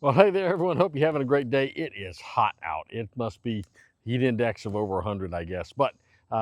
Well, hey there, everyone. Hope you're having a great day. It is hot out. It must be heat index of over 100, I guess. But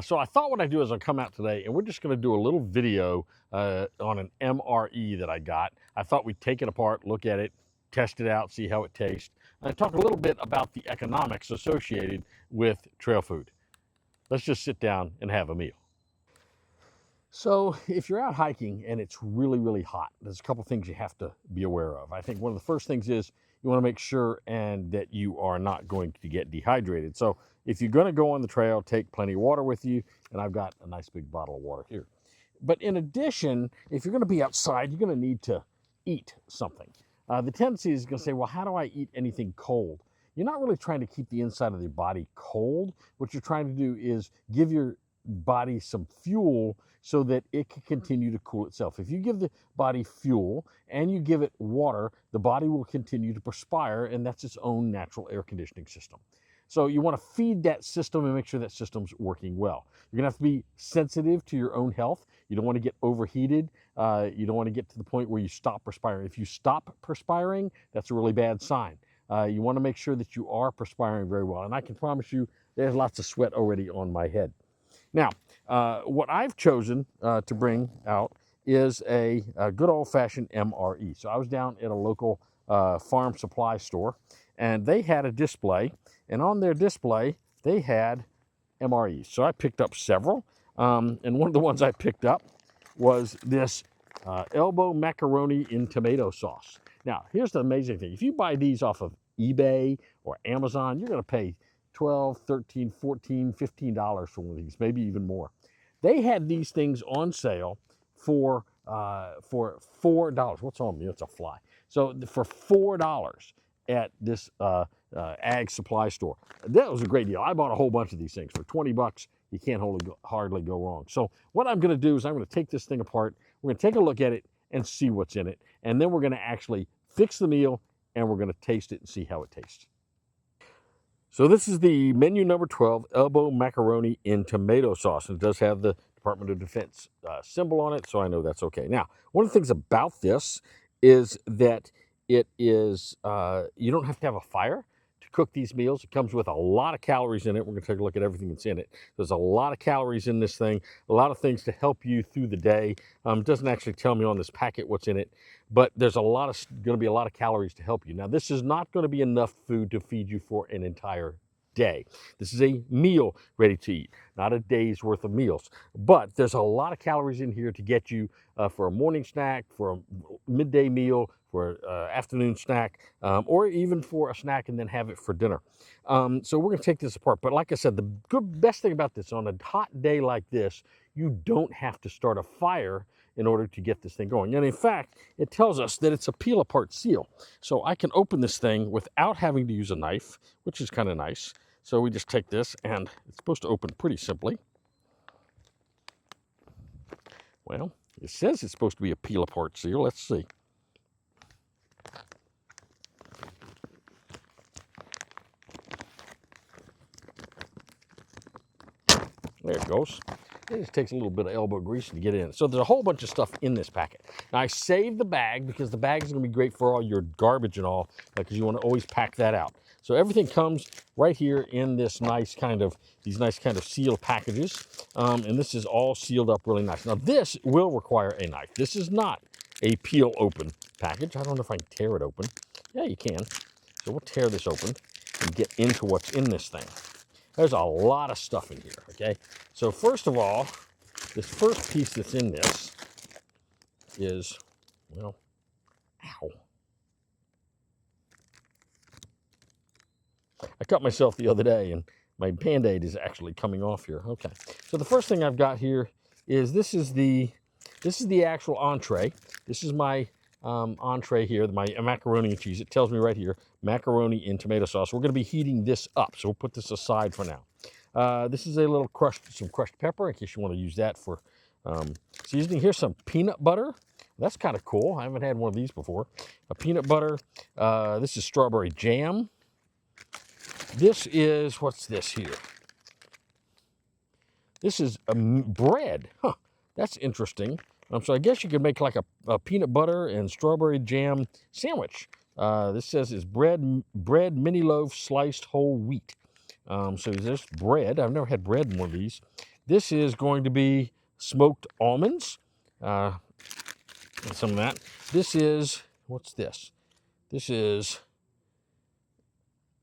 so I thought what I'd do is I'll come out today and we're just going to do a little video on an MRE that I got. I thought we'd take it apart, look at it, test it out, see how it tastes, and talk a little bit about the economics associated with trail food. Let's just sit down and have a meal. So if you're out hiking and it's really, really hot, there's a couple things you have to be aware of. I think one of the first things is you want to make sure and that you are not going to get dehydrated. So if you're going to go on the trail, take plenty of water with you. And I've got a nice big bottle of water here. But in addition, if you're going to be outside, you're going to need to eat something. The tendency is going to say, well, how do I eat anything cold? You're not really trying to keep the inside of your body cold. What you're trying to do is give your body some fuel so that it can continue to cool itself. If you give the body fuel and you give it water, the body will continue to perspire, and that's its own natural air conditioning system. So you want to feed that system and make sure that system's working well. You're going to have to be sensitive to your own health. You don't want to get overheated. You don't want to get to the point where you stop perspiring. If you stop perspiring, that's a really bad sign. You want to make sure that you are perspiring very well. And I can promise you there's lots of sweat already on my head. Now, what I've chosen to bring out is a good old-fashioned MRE. So I was down at a local farm supply store, and they had a display, and on their display, they had MREs. So I picked up several, and one of the ones I picked up was this elbow macaroni in tomato sauce. Now, here's the amazing thing. If you buy these off of eBay or Amazon, you're going to pay $12, $13, $14, $15 for one of these, maybe even more. They had these things on sale for $4. What's on me? It's a fly. So for $4 at this ag supply store. That was a great deal. I bought a whole bunch of these things for 20 bucks. You can't hardly go wrong. So what I'm going to do is I'm going to take this thing apart. We're going to take a look at it and see what's in it. And then we're going to actually fix the meal and we're going to taste it and see how it tastes. So this is the menu number 12, elbow macaroni in tomato sauce. And it does have the Department of Defense symbol on it, so I know that's okay. Now, one of the things about this is that it is, you don't have to have a fire to cook these meals. It comes with a lot of calories in it. We're going to take a look at everything that's in it. There's a lot of calories in this thing, a lot of things to help you through the day. It doesn't actually tell me on this packet what's in it, but there's going to be a lot of calories to help you. Now, this is not going to be enough food to feed you for an entire day. This is a meal ready to eat, not a day's worth of meals. But there's a lot of calories in here to get you for a morning snack, for a midday meal, for an afternoon snack, or even for a snack and then have it for dinner. So we're going to take this apart. But like I said, the best thing about this, on a hot day like this, you don't have to start a fire in order to get this thing going. And in fact, it tells us that it's a peel apart seal. So I can open this thing without having to use a knife, which is kind of nice. So we just take this, and it's supposed to open pretty simply. Well, it says it's supposed to be a peel apart seal. Let's see. There it goes. It just takes a little bit of elbow grease to get in. So there's a whole bunch of stuff in this packet. Now I saved the bag because the bag is going to be great for all your garbage and all, because you want to always pack that out. So everything comes right here in this these nice kind of sealed packages. And this is all sealed up really nice. Now this will require a knife. This is not a peel open package. I don't know if I can tear it open. Yeah, you can. So we'll tear this open and get into what's in this thing. There's a lot of stuff in here, okay? So first of all, this first piece that's in this is, well, ow. I cut myself the other day and my Band-Aid is actually coming off here. Okay, so the first thing I've got here is this is the actual entree. This is my entree here, my macaroni and cheese. It tells me right here, macaroni in tomato sauce. We're going to be heating this up, so we'll put this aside for now. This is a little some crushed pepper, in case you want to use that for seasoning. Here's some peanut butter. That's kind of cool. I haven't had one of these before. A peanut butter. This is strawberry jam. This is, what's this here? This is bread. Huh, that's interesting. So I guess you could make like a peanut butter and strawberry jam sandwich. This says it's bread mini loaf sliced whole wheat. So there's bread. I've never had bread in one of these. This is going to be smoked almonds. Some of that. This is, what's this? This is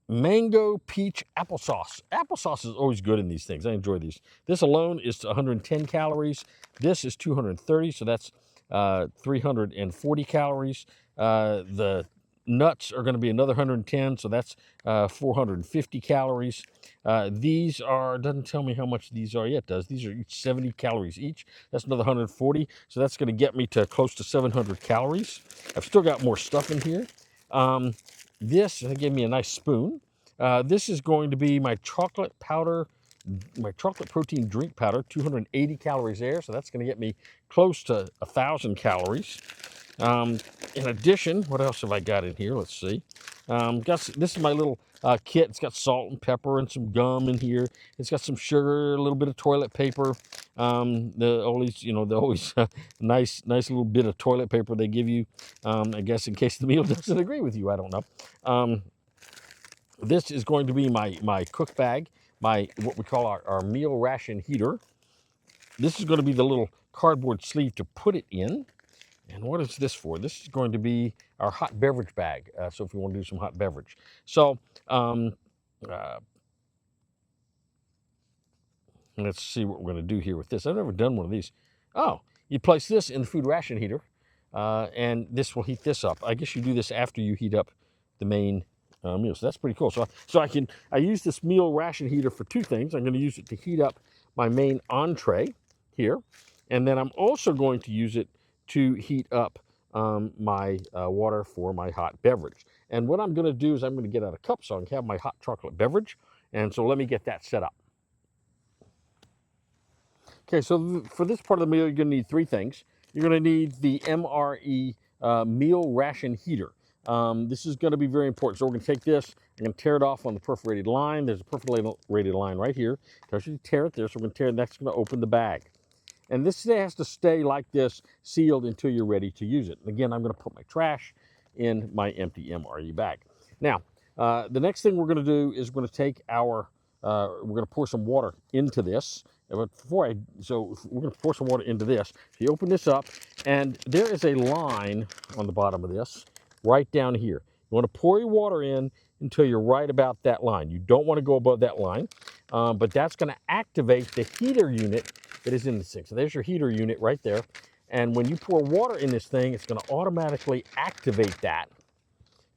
mango peach applesauce. Applesauce is always good in these things. I enjoy these. This alone is 110 calories. This is 230, so that's 340 calories. The nuts are going to be another 110, so that's 450 calories. These are, doesn't tell me how much these are yet, does. These are each 70 calories each. That's another 140, so that's going to get me to close to 700 calories. I've still got more stuff in here. This, they gave me a nice spoon. This is going to be my chocolate powder, my chocolate protein drink powder, 280 calories there. So that's going to get me close to 1,000 calories. In addition, what else have I got in here? Let's see. This is my little kit. It's got salt and pepper and some gum in here. It's got some sugar, a little bit of toilet paper. The always nice little bit of toilet paper they give you. I guess in case the meal doesn't agree with you. I don't know. This is going to be my cook bag, what we call our meal ration heater. This is going to be the little cardboard sleeve to put it in. And what is this for? This is going to be our hot beverage bag. So if you want to do some hot beverage. So let's see what we're going to do here with this. I've never done one of these. Oh, you place this in the food ration heater, and this will heat this up. I guess you do this after you heat up the main meal. So that's pretty cool. So I use this meal ration heater for two things. I'm going to use it to heat up my main entree here, and then I'm also going to use it to heat up my water for my hot beverage. And what I'm going to do is I'm going to get out a cup so I can have my hot chocolate beverage. And so let me get that set up. Okay, so for this part of the meal, you're going to need three things. You're going to need the MRE meal ration heater. This is going to be very important. So we're going to take this and going to tear it off on the perforated line. There's a perforated line right here. Tells you to tear it there. So we're going to tear it. That's going to open the bag. And this has to stay like this, sealed until you're ready to use it. And again, I'm going to put my trash in my empty MRE bag. Now, the next thing we're going to do is we're going to take we're going to pour some water into this. But we're going to pour some water into this. So you open this up, and there is a line on the bottom of this, right down here. You want to pour your water in until you're right about that line. You don't want to go above that line, but that's going to activate the heater unit that is in this thing. So there's your heater unit right there. And when you pour water in this thing, it's going to automatically activate that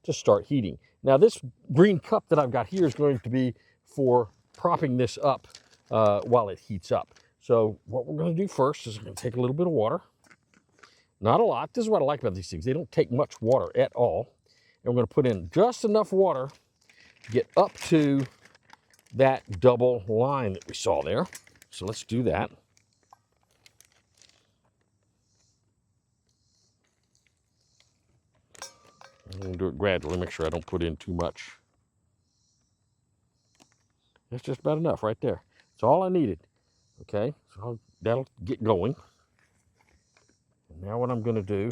to start heating. Now this green cup that I've got here is going to be for propping this up while it heats up. So what we're going to do first is we're going to take a little bit of water. Not a lot. This is what I like about these things. They don't take much water at all. And we're going to put in just enough water to get up to that double line that we saw there. So let's do that. I'm going to do it gradually, make sure I don't put in too much. That's just about enough right there. That's all I needed. Okay, so that'll get going. And now what I'm going to do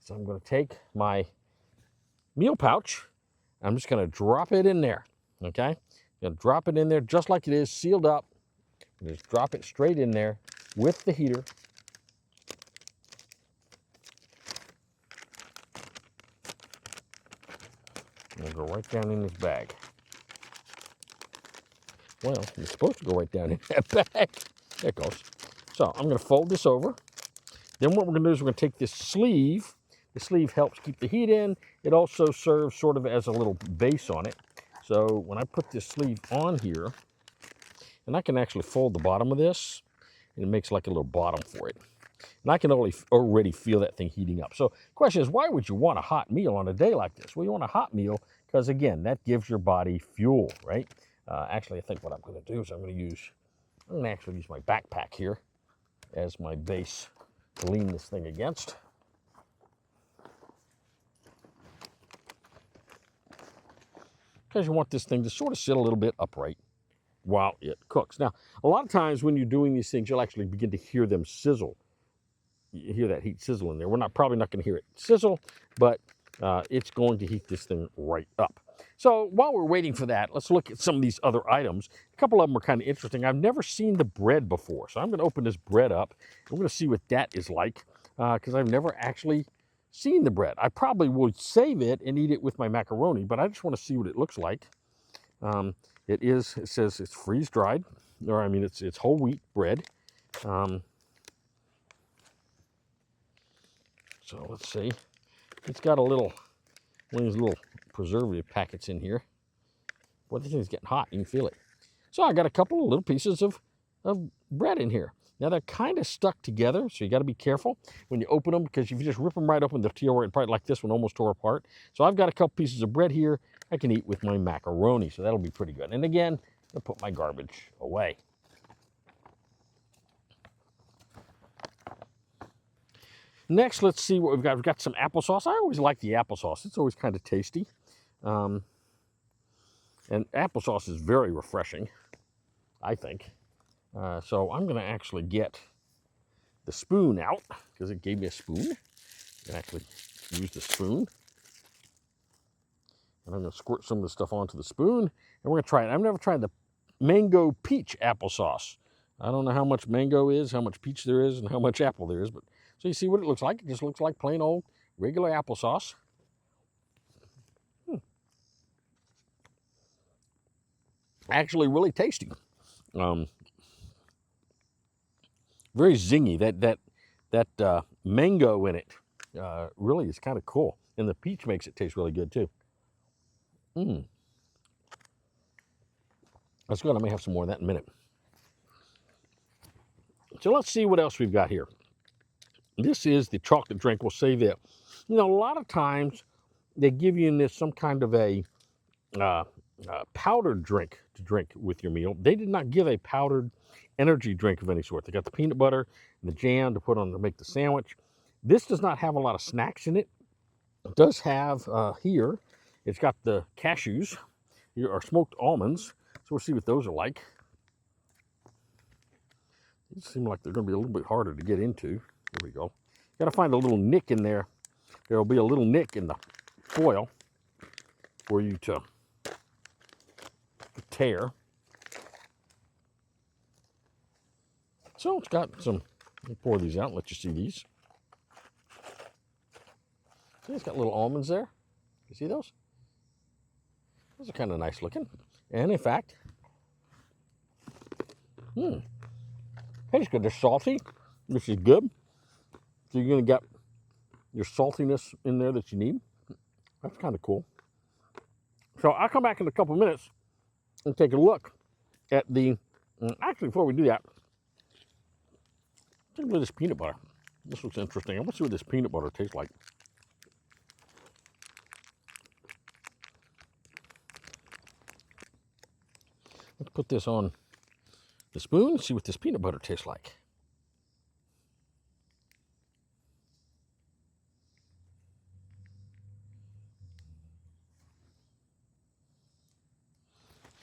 is I'm going to take my meal pouch. I'm just going to drop it in there. Okay, I'm going to drop it in there just like it is, sealed up. Just drop it straight in there with the heater. And go right down in this bag. Well, it's supposed to go right down in that bag. There it goes. So I'm going to fold this over. Then what we're going to do is we're going to take this sleeve. The sleeve helps keep the heat in. It also serves sort of as a little base on it. So when I put this sleeve on here, and I can actually fold the bottom of this, and it makes like a little bottom for it. And I can already feel that thing heating up. So the question is, why would you want a hot meal on a day like this? Well, you want a hot meal because, again, that gives your body fuel, right? Actually, I think what I'm going to do is I'm going to actually use my backpack here as my base to lean this thing against. Because you want this thing to sort of sit a little bit upright while it cooks. Now, a lot of times when you're doing these things, you'll actually begin to hear them sizzle. You hear that heat sizzle in there. We're probably not going to hear it sizzle, but it's going to heat this thing right up. So while we're waiting for that, let's look at some of these other items. A couple of them are kind of interesting. I've never seen the bread before, so I'm going to open this bread up. I'm going to see what that is like, because I've never actually seen the bread. I probably would save it and eat it with my macaroni, but I just want to see what it looks like. It says it's freeze dried, or I mean it's whole wheat bread. So let's see. It's got one of these little preservative packets in here. Boy, this thing's getting hot. You can feel it. So I got a couple of little pieces of bread in here. Now they're kind of stuck together, so you got to be careful when you open them, because if you just rip them right open, they'll tear apart. Like this one almost tore apart. So I've got a couple pieces of bread here I can eat with my macaroni, so that'll be pretty good. And again, I'll put my garbage away. Next, let's see what we've got. We've got some applesauce. I always like the applesauce. It's always kind of tasty. And applesauce is very refreshing, I think. So I'm going to actually get the spoon out, because it gave me a spoon. I can actually use the spoon. And I'm going to squirt some of the stuff onto the spoon. And we're going to try it. I've never tried the mango peach applesauce. I don't know how much mango is, how much peach there is, and how much apple there is. But so you see what it looks like. It just looks like plain old regular applesauce. Actually really tasty. Very zingy. That mango in it really is kind of cool. And the peach makes it taste really good too. That's good. I may have some more of that in a minute. So let's see what else we've got here. This is the chocolate drink. We'll save it. You know, a lot of times they give you in this some kind of a powdered drink to drink with your meal. They did not give a powdered energy drink of any sort. They got the peanut butter and the jam to put on to make the sandwich. This does not have a lot of snacks in it. It does have here, it's got the cashews, or smoked almonds. So we'll see what those are like. These seem like they're going to be a little bit harder to get into. There we go. Got to find a little nick in there. There will be a little nick in the foil for you to tear. So it's got some, let me pour these out and let you see these. See, it's got little almonds there. You see those? Those are kind of nice looking. And in fact, tastes good. They're salty, which is good. So you're going to get your saltiness in there that you need. That's kind of cool. So I'll come back in a couple of minutes and take a look at the, actually before we do that, take a look at this peanut butter. This looks interesting. I want to see what this peanut butter tastes like. Let's put this on the spoon and see what this peanut butter tastes like.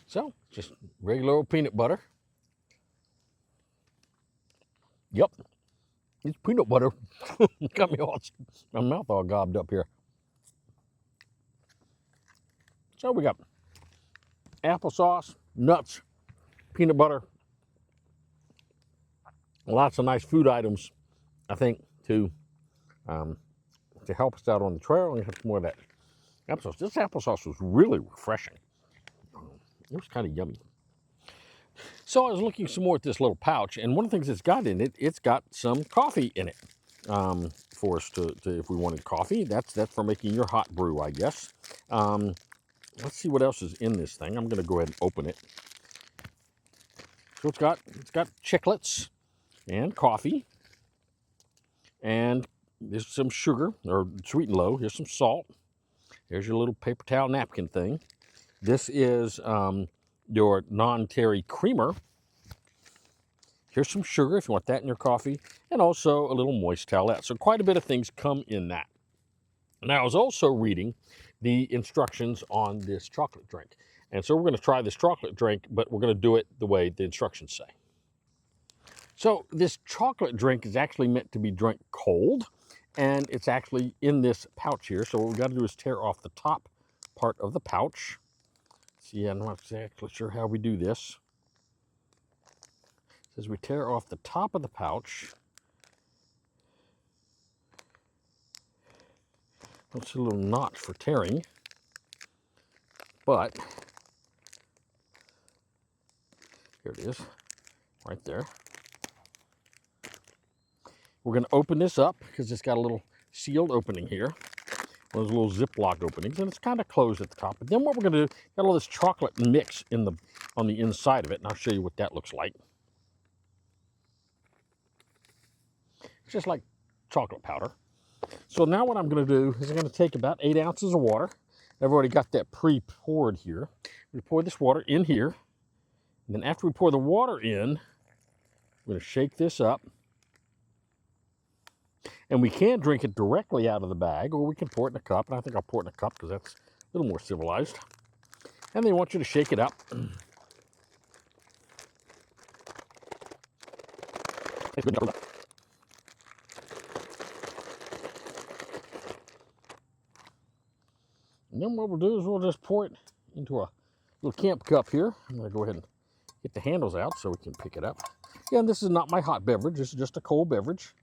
So, just regular old peanut butter. Yep, it's peanut butter. Got me all, my mouth all gobbed up here. So we got applesauce, nuts, peanut butter, lots of nice food items, I think, to help us out on the trail. And have some more of that applesauce. This applesauce was really refreshing. It was kind of yummy. So I was looking some more at this little pouch, and one of the things it's got in it, it's got some coffee in it for us to if we wanted coffee. That's for making your hot brew, I guess. Let's see what else is in this thing. I'm going to go ahead and open it. So it's got chiclets and coffee, and there's some sugar, or sweet and low. Here's some salt. Here's your little paper towel napkin thing. This is your non-dairy creamer. Here's some sugar if you want that in your coffee, and also a little moist towelette. So quite a bit of things come in that. Now I was also reading the instructions on this chocolate drink. And so we're going to try this chocolate drink, but we're going to do it the way the instructions say. So this chocolate drink is actually meant to be drunk cold, and it's actually in this pouch here. So what we got to do is tear off the top part of the pouch. See, I'm not exactly sure how we do this. It says we tear off the top of the pouch. It's a little notch for tearing, but here it is, right there. We're going to open this up because it's got a little sealed opening here. Those little Ziploc openings, and it's kind of closed at the top. But then what we're going to do, got all this chocolate mix on the inside of it, and I'll show you what that looks like. It's just like chocolate powder. So now what I'm going to do is I'm going to take about 8 ounces of water. I've already got that pre-poured here. We pour this water in here, and then after we pour the water in, we're going to shake this up. And we can drink it directly out of the bag, or we can pour it in a cup. And I think I'll pour it in a cup because that's a little more civilized. And they want you to shake it up. And then what we'll do is we'll just pour it into a little camp cup here. I'm going to go ahead and get the handles out so we can pick it up. Again, this is not my hot beverage. This is just a cold beverage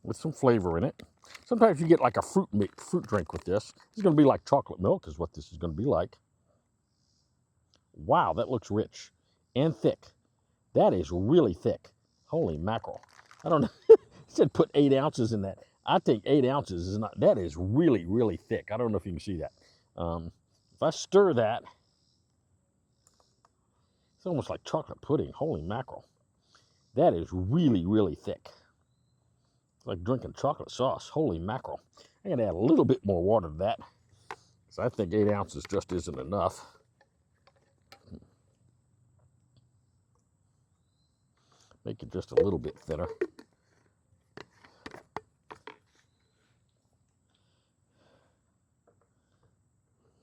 with some flavor in it. Sometimes you get like a fruit drink with this. It's going to be like chocolate milk is what this is going to be like. Wow, that looks rich and thick. That is really thick. Holy mackerel. I don't know. It said put 8 ounces in that. I think 8 ounces is not, that is really, really thick. I don't know if you can see that. If I stir that, it's almost like chocolate pudding. Holy mackerel. That is really, really thick. It's like drinking chocolate sauce. Holy mackerel. I'm going to add a little bit more water to that, because I think 8 ounces just isn't enough. Make it just a little bit thinner.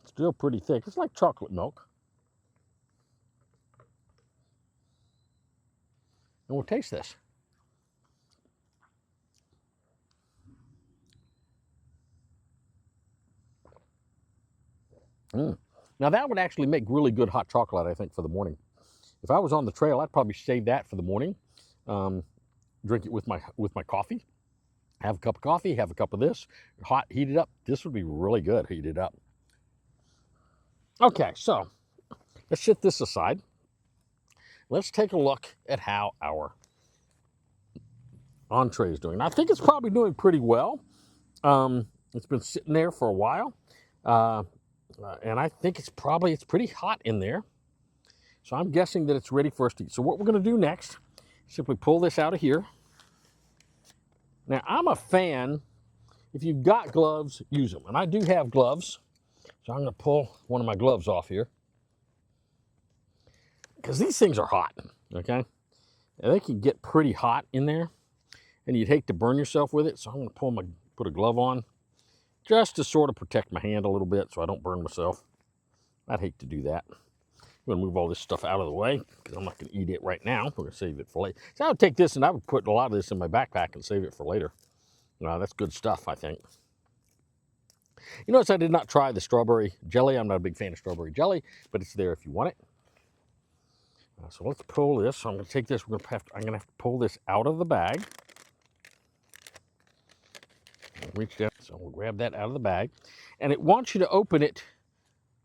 Still pretty thick. It's like chocolate milk. And we'll taste this. Now that would actually make really good hot chocolate, I think, for the morning. If I was on the trail, I'd probably save that for the morning. Drink it with my coffee. Have a cup of coffee, have a cup of this, hot, heat it up. This would be really good, heated up. Okay, so let's set this aside. Let's take a look at how our entree is doing. I think it's probably doing pretty well. It's been sitting there for a while, and I think it's pretty hot in there. So I'm guessing that it's ready for us to eat. So what we're going to do next, simply pull this out of here. Now, I'm a fan, if you've got gloves, use them. And I do have gloves, so I'm going to pull one of my gloves off here. Because these things are hot, okay? And they can get pretty hot in there, and you'd hate to burn yourself with it. So I'm going to put a glove on, just to sort of protect my hand a little bit so I don't burn myself. I'd hate to do that. I'm going to move all this stuff out of the way because I'm not going to eat it right now. We're going to save it for later. So I would take this and I would put a lot of this in my backpack and save it for later. That's good stuff, I think. You notice I did not try the strawberry jelly. I'm not a big fan of strawberry jelly, but it's there if you want it. So let's pull this. So I'm going to take this. I'm going to have to pull this out of the bag. Reach down. So we'll grab that out of the bag. And it wants you to open it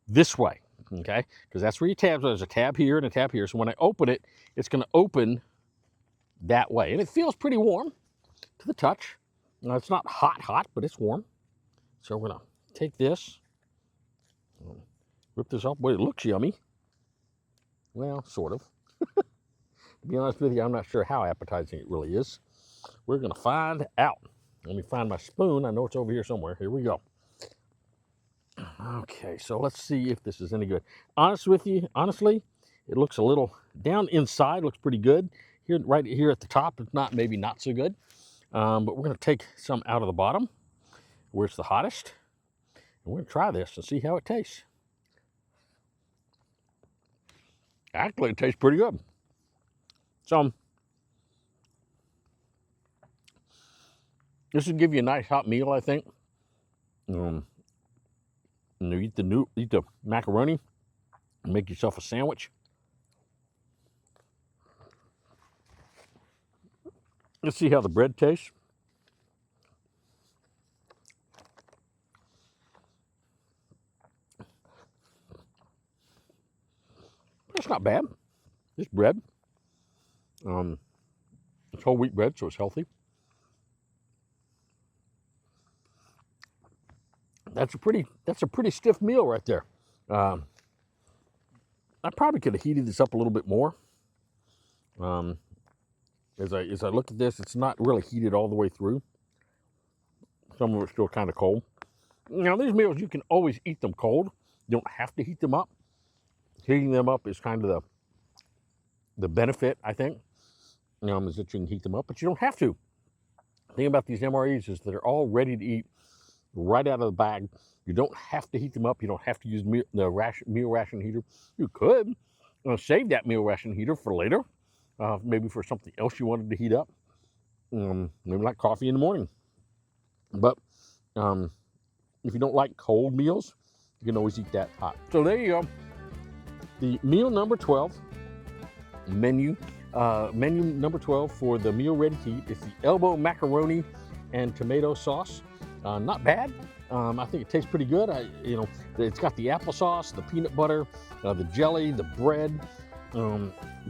this way. Okay, because that's where your tabs are. There's a tab here and a tab here. So when I open it, it's going to open that way. And it feels pretty warm to the touch. Now, it's not hot, but it's warm. So we're going to take this, rip this off. Boy, it looks yummy. Well, sort of. To be honest with you, I'm not sure how appetizing it really is. We're going to find out. Let me find my spoon. I know it's over here somewhere. Here we go. Okay, so let's see if this is any good. Honestly, it looks a little, down inside looks pretty good. Here, right here at the top, it's maybe not so good. But we're going to take some out of the bottom, where it's the hottest. And we're going to try this and see how it tastes. Actually, it tastes pretty good. So, This will give you a nice hot meal, I think. You eat the macaroni, and make yourself a sandwich. Let's see how the bread tastes. It's not bad. It's bread. It's whole wheat bread, so it's healthy. That's a pretty stiff meal right there. I probably could have heated this up a little bit more. As I look at this, it's not really heated all the way through. Some of it's still kind of cold. Now, these meals, you can always eat them cold. You don't have to heat them up. Heating them up is kind of the benefit, I think, is that you can heat them up, but you don't have to. The thing about these MREs is that they're all ready to eat right out of the bag. You don't have to heat them up. You don't have to use the meal ration heater. You could save that meal ration heater for later, maybe for something else you wanted to heat up, maybe like coffee in the morning. But if you don't like cold meals, you can always eat that hot. So there you go. The meal number 12 menu number 12 for the meal ready to eat is the elbow macaroni and tomato sauce. Not bad. I think it tastes pretty good. It's got the applesauce, the peanut butter, the jelly, the bread.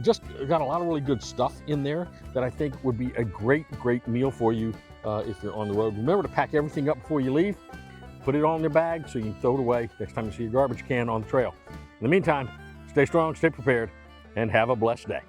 Just got a lot of really good stuff in there that I think would be a great meal for you if you're on the road. Remember to pack everything up before you leave. Put it all in your bag so you can throw it away next time you see your garbage can on the trail. In the meantime, stay strong, stay prepared, and have a blessed day.